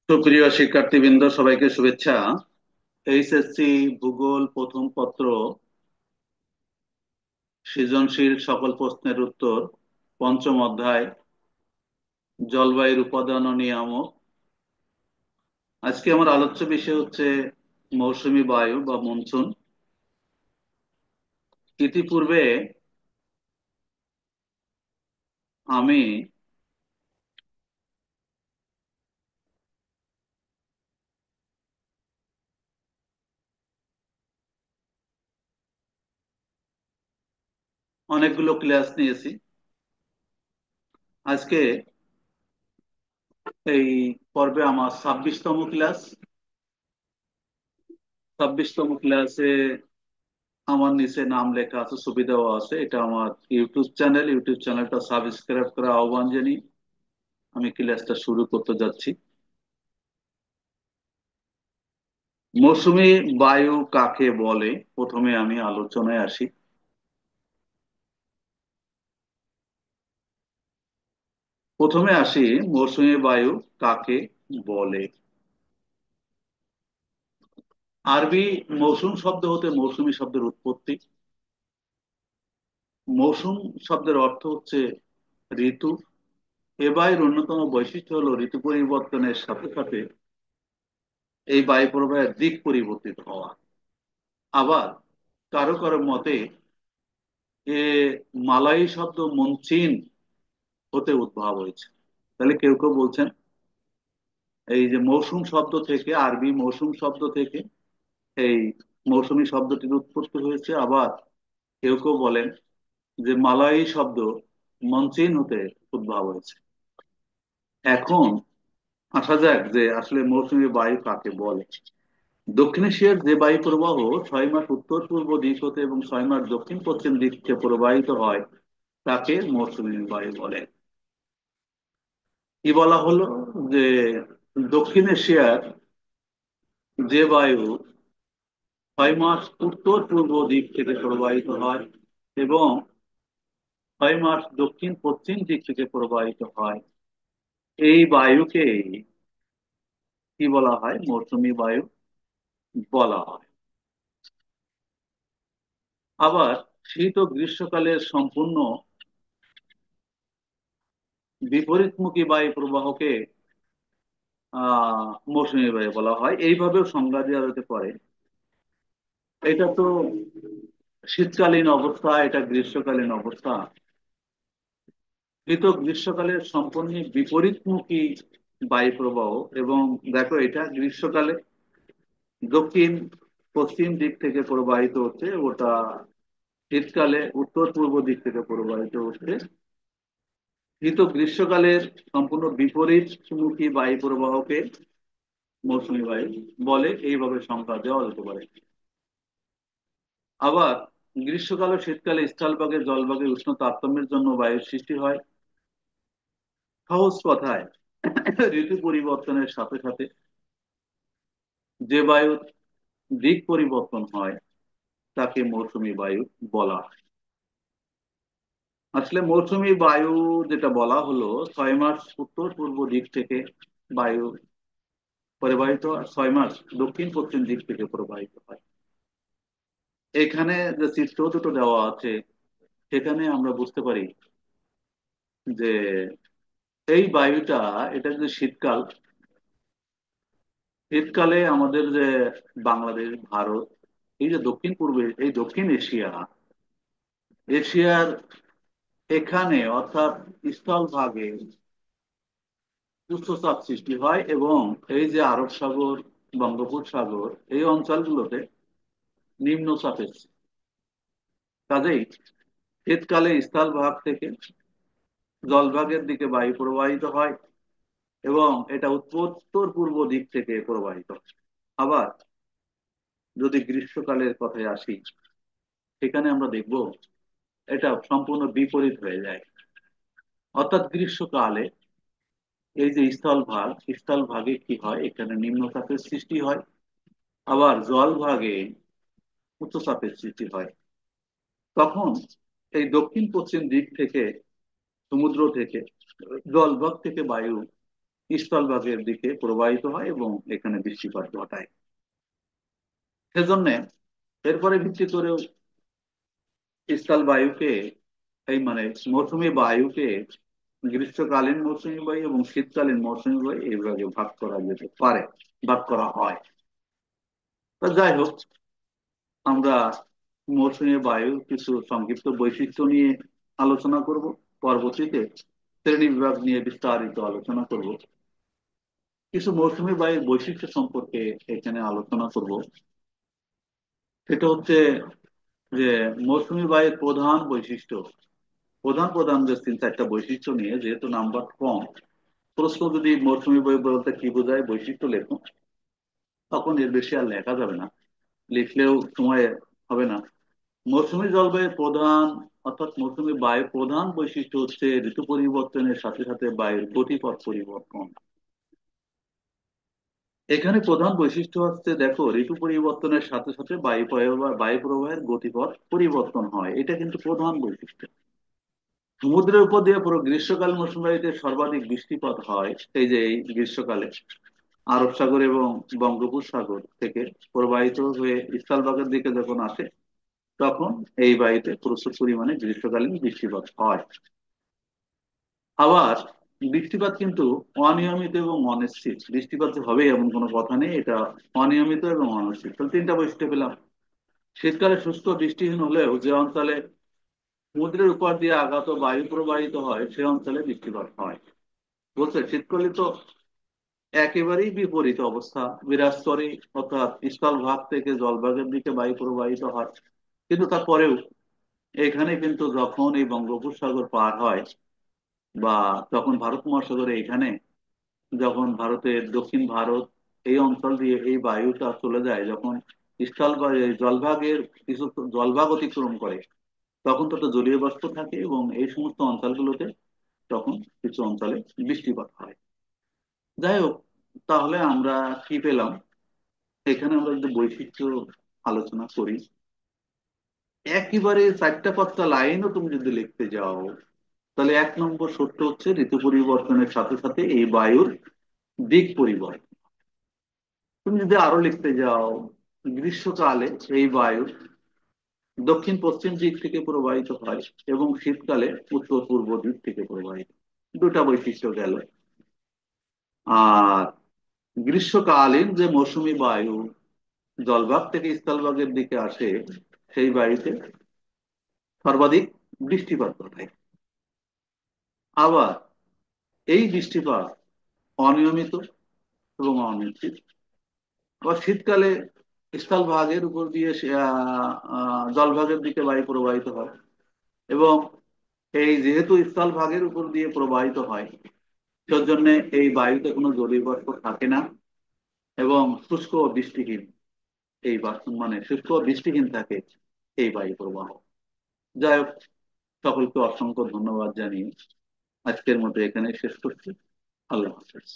সুপ্রিয় শিক্ষার্থীবৃন্দ, সবাইকে শুভেচ্ছা। এইচএসসি ভূগোল প্রথম পত্র সৃজনশীল সকল প্রশ্নের উত্তর, পঞ্চম অধ্যায়, জলবায়ুর উপাদান ও নিয়ামক। আজকে আমার আলোচ্য বিষয় হচ্ছে মৌসুমী বায়ু বা মনসুন। ইতিপূর্বে আমি অনেকগুলো ক্লাস নিয়েছি। আজকে এই পর্বে আমার 26তম ক্লাস। 26তম ক্লাসে আমার নিচে নাম লেখা আছে, সুবিধাও আছে। এটা আমার ইউটিউব চ্যানেলটা সাবস্ক্রাইব করে আহ্বান জানিয়ে আমি ক্লাসটা শুরু করতে যাচ্ছি। মৌসুমী বায়ু কাকে বলে, প্রথমে আমি আলোচনায় আসি। প্রথমে আসি, মৌসুমী বায়ু কাকে বলে। আরবি মৌসুম শব্দ হতে মৌসুমী শব্দের উৎপত্তি। মৌসুম শব্দের অর্থ হচ্ছে ঋতু। এ বায়ুর অন্যতম বৈশিষ্ট্য হলো ঋতু পরিবর্তনের সাথে সাথে এই বায়ু প্রবাহের দিক পরিবর্তিত হওয়া। আবার কারো কারো মতে এ মালয়ী শব্দ মনচিন হতে উদ্ভব হয়েছে। তাহলে কেউ কেউ বলছেন এই যে মৌসুম শব্দ থেকে, আরবি মৌসুম শব্দ থেকে এই মৌসুমী শব্দটির উৎপত্তি হয়েছে। আবার কেউ কেউ বলেন যে মালয়ী শব্দ মনচিন হতে উদ্ভব হয়েছে। এখন আসা যাক যে আসলে মৌসুমী বায়ু কাকে বলে। দক্ষিণ এশিয়ার যে বায়ু প্রবাহ 6 মাস উত্তর পূর্ব দিক হতে এবং 6 মাস দক্ষিণ পশ্চিম দিক থেকে প্রবাহিত হয় তাকে মৌসুমী বায়ু বলে। কি বলা হলো যে দক্ষিণ এশিয়ার যে বায়ু 6 মাস উত্তর পূর্ব দিক থেকে প্রবাহিত হয় এবং 6 মাস দক্ষিণ পশ্চিম দিক থেকে প্রবাহিত হয়, এই বায়ুকে কি বলা হয়? মৌসুমী বায়ু বলা হয়। আবার শীত ও গ্রীষ্মকালের সম্পূর্ণ বিপরীতমুখী বায়ু প্রবাহকে মৌসুমী বায়ু বলা হয়। এইভাবেও সংজ্ঞা দেওয়া যেতে পারে। এটা তো শীতকালীন অবস্থা, এটা গ্রীষ্মকালীন অবস্থা। শীত ও গ্রীষ্মকালের সম্পূর্ণ বিপরীতমুখী বায়ু প্রবাহ। এবং দেখো, এটা গ্রীষ্মকালে দক্ষিণ পশ্চিম দিক থেকে প্রবাহিত হচ্ছে, ওটা শীতকালে উত্তর পূর্ব দিক থেকে প্রবাহিত হচ্ছে। শীত ও গ্রীষ্মকালের সম্পূর্ণ বিপরীতমুখী বায়ু প্রবাহকে মৌসুমী বায়ু বলে। এইভাবে সংজ্ঞা দেওয়া যেতে পারে। আবার গ্রীষ্মকাল ও শীতকালে স্থলভাগে জলভাগে উষ্ণ তারতম্যের জন্য বায়ুর সৃষ্টি হয়। সহজ কথায়, ঋতু পরিবর্তনের সাথে সাথে যে বায়ুর দিক পরিবর্তন হয় তাকে মৌসুমী বায়ু বলা হয়। আসলে মৌসুমী বায়ু যেটা বলা হলো, 6 মাস উত্তর পূর্ব দিক থেকে বায়ু প্রবাহিত হয়, 6 মাস দক্ষিণ পশ্চিম দিক থেকে প্রবাহিত হয়। এখানে যে চিত্র দুটো দেওয়া আছে সেখানে আমরা বুঝতে পারি যে এই বায়ুটা, এটা যে শীতকাল, শীতকালে আমাদের যে বাংলাদেশ, ভারত, এই যে দক্ষিণ পূর্বে, এই দক্ষিণ এশিয়া, এশিয়ার এখানে অর্থাৎ স্থলভাগে উচ্চচাপ সৃষ্টি হয় এবং এই যে আরব সাগর, বঙ্গোপসাগর, এই অঞ্চলগুলোতে নিম্নচাপের সৃষ্টি। কাজেই শীতকালে স্থলভাগ থেকে জলভাগের দিকে বায়ু প্রবাহিত হয় এবং এটা উত্তর পূর্ব দিক থেকে প্রবাহিত হয়। আবার যদি গ্রীষ্মকালের কথায় আসি, সেখানে আমরা দেখব এটা সম্পূর্ণ বিপরীত হয়ে যায়। অর্থাৎ গ্রীষ্মকালে এই যে স্থলভাগ, স্থলভাগে কি হয়, এখানে নিম্নচাপের সৃষ্টি হয়। আবার জলভাগে উচ্চচাপের সৃষ্টি হয়। তখন এই দক্ষিণ পশ্চিম দিক থেকে, সমুদ্র থেকে, জলভাগ থেকে বায়ু স্থলভাগের দিকে প্রবাহিত হয় এবং এখানে বৃষ্টিপাত ঘটায়। সেজন্য এরপরে ভিত্তি করেও স্থল বায়ুকে, এই মানে মৌসুমী বায়ুকে গ্রীষ্মকালীন মৌসুমী বায়ু এবং শীতকালীন মৌসুমী বায়ু এই ভাগে ভাগ করা যেতে পারে, ভাগ করা হয়। তো যাই হোক, আমরা মৌসুমী বায়ুর কিছু সংক্ষিপ্ত বৈশিষ্ট্য নিয়ে আলোচনা করব। পরবর্তীতে শ্রেণী বিভাগ নিয়ে বিস্তারিত আলোচনা করব। কিছু মৌসুমী বায়ুর বৈশিষ্ট্য সম্পর্কে এখানে আলোচনা করব। সেটা হচ্ছে যে মৌসুমী বায়ুর প্রধান বৈশিষ্ট্য, প্রধান প্রধান যে তিন চারটা বৈশিষ্ট্য নিয়ে, যেহেতু নাম্বার কম, প্রশ্ন যদি মৌসুমী বায়ু বলতে কি বোঝায় বৈশিষ্ট্য লেখো, তখন এর বেশি আর লেখা যাবে না, লিখলেও সময় হবে না। মৌসুমী জলবায়ুর প্রধান, অর্থাৎ মৌসুমী বায়ুর প্রধান বৈশিষ্ট্য হচ্ছে ঋতু পরিবর্তনের সাথে সাথে বায়ুর গতিপথ পরিবর্তন। এখানে প্রধান বৈশিষ্ট্য হচ্ছে, দেখো, ঋতু পরিবর্তনের সাথে সাথে বায়ু প্রবাহের গতিপথ পরিবর্তন হয়, এটা কিন্তু প্রধান বৈশিষ্ট্য। সমুদ্রের উপর দিয়ে পুরো গ্রীষ্মকাল মৌসুমী বায়ুতে সর্বাধিক বৃষ্টিপাত হয় এই যে এই গ্রীষ্মকালে, আরব সাগর এবং বঙ্গোপসাগর থেকে প্রবাহিত হয়ে স্থলভাগের দিকে যখন আসে, তখন এই বায়ুতে প্রচুর পরিমাণে গ্রীষ্মকালীন বৃষ্টিপাত হয়। আবার বৃষ্টিপাত কিন্তু অনিয়মিত এবং অনিশ্চিত, বৃষ্টিপাত যে হবে এমন কোনো কথা নেই, এটা অনিয়মিত এবং অনিশ্চিত। তাহলে তিনটা বৈশিষ্ট্য পেলাম। শীতকালে শুষ্ক বৃষ্টিহীন হলেও যে অঞ্চলে সমুদ্রের উপর দিয়ে আগত বায়ু প্রবাহিত হয় সে অঞ্চলে বৃষ্টিপাত হয়। বলছে শীতকালে তো একেবারেই বিপরীত অবস্থা বিরাজ করে, অর্থাৎ স্থলভাগ থেকে জলভাগের দিকে বায়ু প্রবাহিত হয়। কিন্তু তারপরেও এখানে কিন্তু যখন এই বঙ্গোপসাগর পার হয়, বা তখন ভারত মহাসাগরে এখানে, যখন ভারতের দক্ষিণ ভারত এই অঞ্চল দিয়ে এই বায়ুটা চলে যায়, যখন জলভাগের কিছু জলভাগ অতিক্রম করে, তখন তো একটা জলীয় বাষ্প থাকে এবং এই সমস্ত অঞ্চলগুলোতে তখন কিছু অঞ্চলে বৃষ্টিপাত হয়। যাই হোক, তাহলে আমরা কি পেলাম? এখানে আমরা যদি বৈশিষ্ট্য আলোচনা করি, একেবারে চারটা পাঁচটা লাইনও তুমি যদি লিখতে যাও, তাহলে এক নম্বর সত্য হচ্ছে ঋতু পরিবর্তনের সাথে সাথে এই বায়ুর দিক পরিবর্তন। তুমি যদি আরো লিখতে যাও, গ্রীষ্মকালে এই বায়ু দক্ষিণ পশ্চিম দিক থেকে প্রবাহিত হয় এবং শীতকালে উত্তর পূর্ব দিক থেকে প্রবাহিত। দুটা বৈশিষ্ট্য গেল। আর গ্রীষ্মকালীন যে মৌসুমী বায়ু জলভাগ থেকে স্থলভাগের দিকে আসে, সেই বায়ুতে সর্বাধিক বৃষ্টিপাত ঘটায়। আবার এই বৃষ্টিপাত অনিয়মিত এবং অনিশ্চিত। আবার শীতকালে স্থলভাগের উপর দিয়ে জলভাগের দিকে বায়ু প্রবাহিত হয় এবং এই যেহেতু স্থলভাগের উপর দিয়ে প্রবাহিত হয়, সেজন্য এই বায়ুতে কোনো জলীয় বাষ্প থাকে না এবং শুষ্ক ও বৃষ্টিহীন, মানে শুষ্ক ও বৃষ্টিহীন থাকে এই বায়ু প্রবাহ। যাই হোক, সকলকে অসংখ্য ধন্যবাদ জানিয়ে আজকের মতো এখানে শেষ করছি। আল্লাহ হাফেজ।